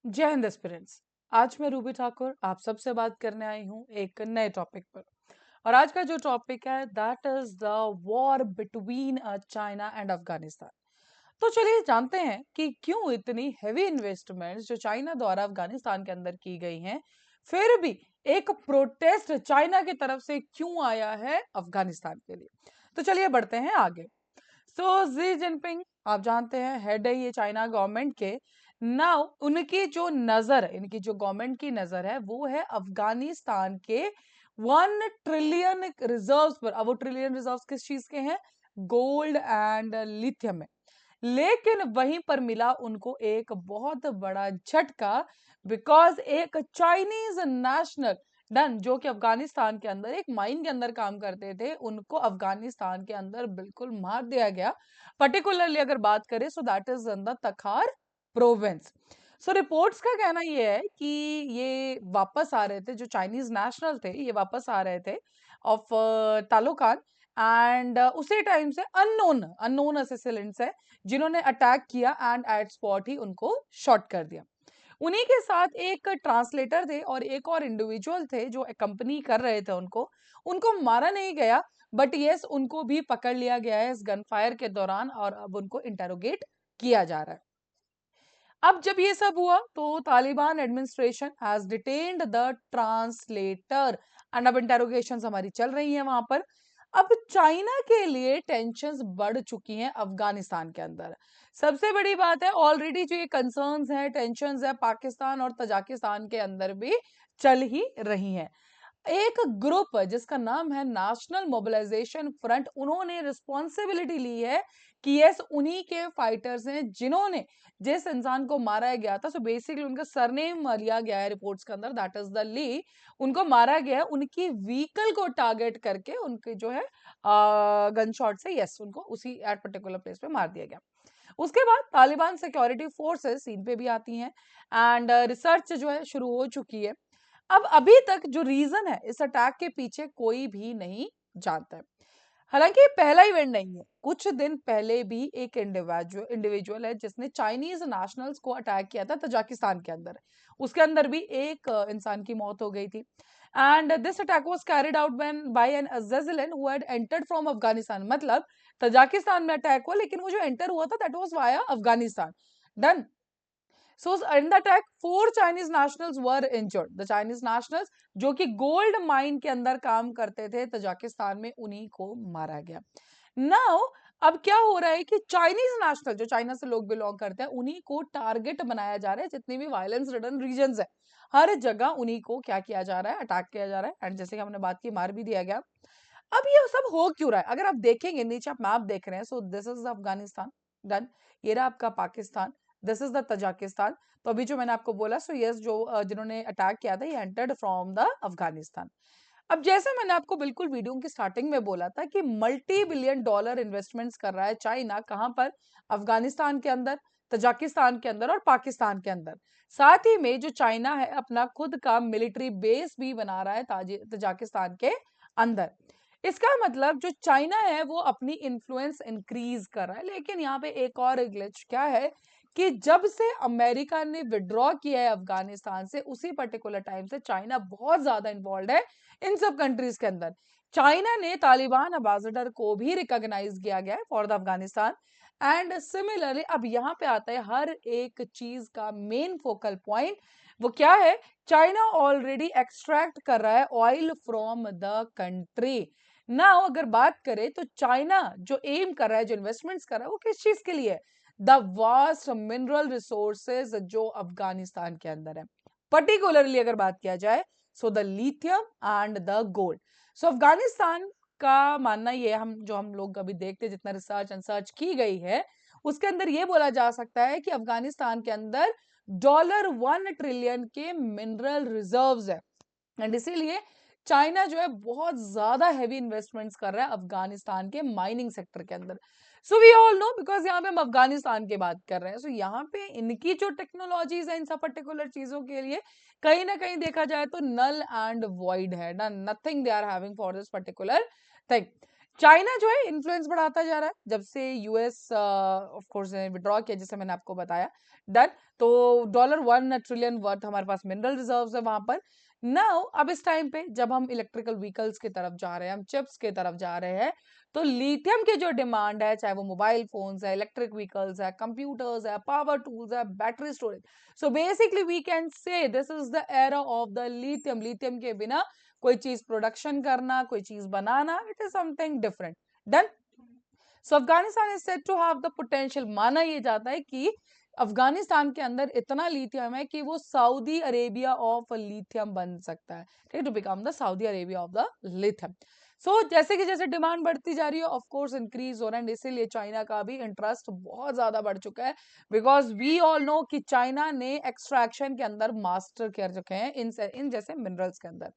जय हिंद एस्पिरेंट्स। आज मैं रूबी ठाकुर आप सबसे बात करने आई हूँ एक नए टॉपिक पर। और आज का जो टॉपिक है that is the war between China and Afghanistan. तो चलिए जानते हैं कि क्यों इतनी हैवी इन्वेस्टमेंट्स जो चाइना द्वारा अफगानिस्तान के अंदर की गई हैं, फिर भी एक प्रोटेस्ट चाइना की तरफ से क्यों आया है अफगानिस्तान के लिए। तो चलिए बढ़ते हैं आगे। सो जी जिनपिंग आप जानते हैं हेड है ये चाइना गवर्नमेंट के। नाउ उनकी जो नजर इनकी जो गवर्नमेंट की नजर है वो है अफगानिस्तान के 1 ट्रिलियन रिजर्व्स पर। अब वो ट्रिलियन रिजर्व्स किस चीज के हैं? गोल्ड एंड लिथियम में। लेकिन वहीं पर मिला उनको एक बहुत बड़ा झटका, बिकॉज एक चाइनीज नेशनल डन जो कि अफगानिस्तान के अंदर एक माइन के अंदर काम करते थे, उनको अफगानिस्तान के अंदर बिल्कुल मार दिया गया। पर्टिकुलरली अगर बात करें सो that is in the Takhar province. So reports का कहना ये है कि ये वापस आ रहे थे, जो चाइनीज नेशनल थे ये वापस आ रहे थे ऑफ तालोकान। एंड उसी टाइम से अननोन अननोन असेसिलेंट्स है जिन्होंने अटैक किया एंड एट स्पॉट ही उनको शॉट कर दिया। उन्हीं के साथ एक ट्रांसलेटर थे और एक और इंडिविजुअल थे जो कंपनी कर रहे थे। उनको उनको मारा नहीं गया, बट यस उनको भी पकड़ लिया गया है इस गन फायर के दौरान और अब उनको इंटेरोगेट किया जा रहा है। अब जब ये सब हुआ तो Taliban administration has detained the translator and अब इंटेरोगेशंस हमारी चल रही हैं वहां पर। अब चाइना के लिए टेंशंस बढ़ चुकी हैं अफगानिस्तान के अंदर। सबसे बड़ी बात है ऑलरेडी जो ये कंसर्न्स हैं टेंशंस है पाकिस्तान और तजाकिस्तान के अंदर भी चल ही रही हैं। एक ग्रुप जिसका नाम है नेशनल मोबिलाइजेशन फ्रंट, उन्होंने रिस्पॉन्सिबिलिटी ली है कि यस उन्हीं के फाइटर्स हैं जिन्होंने जिस इंसान को मारा गया था। सो बेसिकली उनका सरनेम लिया गया है रिपोर्ट्स के अंदर, दैट इज द ली। उनको मारा गया है उनकी व्हीकल को टारगेट करके, उनके जो है गन शॉट से यस उनको उसी एट पर्टिकुलर प्लेस पे मार दिया गया। उसके बाद तालिबान सिक्योरिटी फोर्सेस सीन पे भी आती हैं एंड रिसर्च जो है शुरू हो चुकी है। अब अभी तक जो रीजन है इस अटैक के पीछे कोई भी नहीं जानता है। हालांकि ये पहला इवेंट नहीं है, कुछ दिन पहले भी एक इंडिविजुअल है जिसने चाइनीज नेशनल्स को अटैक किया था तजाकिस्तान के अंदर। उसके अंदर भी एक इंसान की मौत हो गई थी। And this attack was carried out when by an अज़ज़लन who had entered from Afghanistan. मतलब तजाकिस्तान में अटैक हुआ लेकिन वो जो एंटर हुआ था that was via Afghanistan. Done. So in the attack, 4 Chinese nationals were injured. The Chinese nationals जो कि गोल्ड माइन के अंदर काम करते थे तजाकिस्तान में, उन्हीं को मारा गया। Now अब क्या हो रहा है कि चाइनीज नेशनल जो चाइना से लोग बिलोंग करते हैं उन्हीं को टारगेट बनाया जा रहा है। जितनी भी वायलेंस रिडन रीजन है हर जगह उन्हीं को क्या किया जा रहा है, अटैक किया जा रहा है। एंड जैसे कि हमने बात की मार भी दिया गया। अब ये सब हो क्यों रहा है अगर आप देखेंगे नीचे आप मैप देख रहे हैं, so this is Afghanistan. Done. ये रहा आपका Pakistan. This is the Tajikistan. तो अभी जो मैंने आपको बोला सो यस जो जिन्होंने अटैक किया था ये एंटर्ड फ्रॉम द अफगानिस्तान। अब जैसे मैंने आपको बिल्कुल वीडियो की स्टार्टिंग में बोला था कि मल्टी बिलियन डॉलर इन्वेस्टमेंट्स कर रहा है चाइना, कहां पर? अफगानिस्तान के अंदर, तजाकिस्तान के अंदर और पाकिस्तान के अंदर। साथ ही में जो चाइना है अपना खुद का मिलिट्री बेस भी बना रहा है तजाकिस्तान के अंदर। इसका मतलब जो चाइना है वो अपनी इन्फ्लुएंस इंक्रीज कर रहा है। लेकिन यहाँ पे एक और ग्लिच क्या है कि जब से अमेरिका ने विड्रॉ किया है अफगानिस्तान से उसी पर्टिकुलर टाइम से चाइना बहुत ज्यादा इन्वॉल्व है इन सब कंट्रीज के अंदर। चाइना ने तालिबान अम्बेसडर को भी रिकॉग्नाइज किया गया है for the Afghanistan. And similarly अब यहाँ पे आता है हर एक चीज का मेन फोकल पॉइंट, वो क्या है? चाइना ऑलरेडी एक्सट्रैक्ट कर रहा है ऑयल फ्रॉम द कंट्री। ना अगर बात करें तो चाइना जो एम कर रहा है, जो इन्वेस्टमेंट्स कर रहा है, वो किस चीज के लिए है? द वास्ट मिनरल रिसोर्सेज जो अफगानिस्तान के अंदर है। पर्टिकुलरली अगर बात किया जाए so the lithium and the gold. So Afghanistan का मानना ये हम लोग अभी देखते जितना रिसर्च एंड सर्च की गई है उसके अंदर ये बोला जा सकता है कि अफगानिस्तान के अंदर $1 ट्रिलियन के मिनरल रिजर्व्स है। एंड इसीलिए चाइना जो है बहुत ज्यादा हैवी इन्वेस्टमेंट्स कर रहा है अफगानिस्तान के माइनिंग सेक्टर के अंदर। So we all know because यहाँ पे हम अफगानिस्तान की बात कर रहे हैं, सो यहाँ पे इनकी जो टेक्नोलॉजीज है इन सब पर्टिकुलर चीजों के लिए कहीं ना कहीं देखा जाए तो नल एंड वॉइड है ना, nothing they are having for this particular thing. China जो है इन्फ्लुएंस बढ़ाता जा रहा है जब से यूएस ऑफ कोर्स ने विड्रॉ किया, जैसे मैंने आपको बताया। डन। तो $1 ट्रिलियन वर्थ हमारे पास मिनरल रिजर्व्स है वहां पर। नाउ अब इस टाइम पे जब हम इलेक्ट्रिकल व्हीकल्स की तरफ जा रहे हैं, हम चिप्स की तरफ जा रहे हैं, तो लिथियम की जो डिमांड है, चाहे वो मोबाइल फोन्स है, इलेक्ट्रिक व्हीकल्स है, कंप्यूटर्स है, पावर टूल्स है, battery storage, so basically we can say this is the era of the lithium. Lithium के बिना कोई चीज प्रोडक्शन करना, कोई चीज बनाना, it is something different. Done. So Afghanistan is said to have the potential, माना यह जाता है कि अफगानिस्तान के अंदर इतना लिथियम है कि वो सऊदी अरेबिया ऑफ लिथियम बन सकता है, ठीक है, to become the Saudi Arabia of the lithium. So जैसे कि जैसे डिमांड बढ़ती जा रही है, ऑफ कोर्स इंक्रीज हो रहा है, इसीलिए चाइना का भी इंटरेस्ट बहुत ज्यादा बढ़ चुका है, बिकॉज वी ऑल नो कि चाइना ने एक्सट्रैक्शन के अंदर मास्टर कर चुके हैं इन जैसे मिनरल्स के अंदर।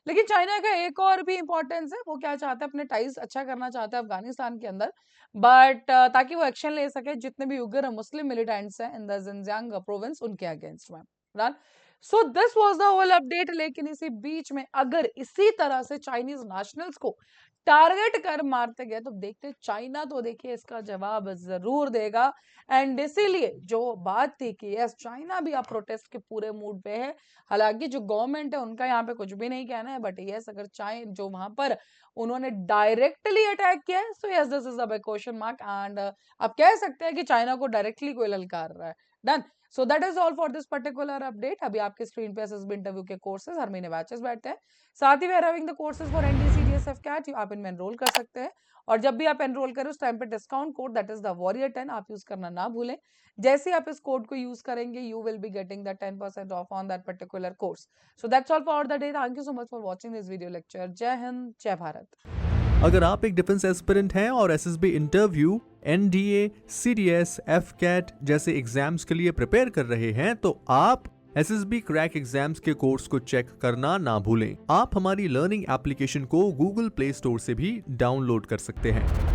लेकिन चाइना का एक और भी इंपॉर्टेंस है, वो क्या चाहता है, अपने टाइज अच्छा करना चाहता है अफगानिस्तान के अंदर, बट ताकि वो एक्शन ले सके जितने भी उग्र मुस्लिम मिलिटेंट्स हैं इन द जिनजियांग प्रोविंस उनके अगेंस्ट में। Right. So this was the whole update. लेकिन इसी बीच में अगर इसी तरह से चाइनीज नेशनल्स को टारगेट कर मारते गए तो देखते चाइना तो देखिए इसका जवाब जरूर देगा। एंड इसीलिए जो बात थी कि यस चाइना भी अब प्रोटेस्ट के पूरे मूड पे है, हालांकि जो गवर्नमेंट है उनका यहाँ पे कुछ भी नहीं कहना है, बट यस अगर चाहे जो वहां पर उन्होंने डायरेक्टली अटैक किया है, so yes this is a question mark. And आप कह सकते हैं कि चाइना को डायरेक्टली कोई ललकार रहा है। Done. So that is all for this particular update. अभी आपके स्क्रीन पे एसएसबी इंटरव्यू के कोर्सेज हर महीने बैचेस बैठते हैं, साथ ही we are having the courses for ND CDS AFCAT, आप इनमें एनरोल कर सकते हैं। और जब भी आप एनरोल करें उस टाइम पे discount code that is the warrior 10 आप यूज करना ना भूलें। जैसे ही आप इस कोड को यूज करेंगे you will be getting the 10% of on that particular course. So that's all for the day. Thank you so much for watching this video lecture. जय हिंद, जय भारत। अगर आप एक डिफेंस एस्पिरेंट हैं और SSB interview, NDA, CDS, AFCAT जैसे exams के लिए प्रिपेयर कर रहे हैं तो आप एसएसबी क्रैक एग्जाम्स के कोर्स को चेक करना ना भूलें। आप हमारी लर्निंग एप्लीकेशन को गूगल प्ले स्टोर से भी डाउनलोड कर सकते हैं।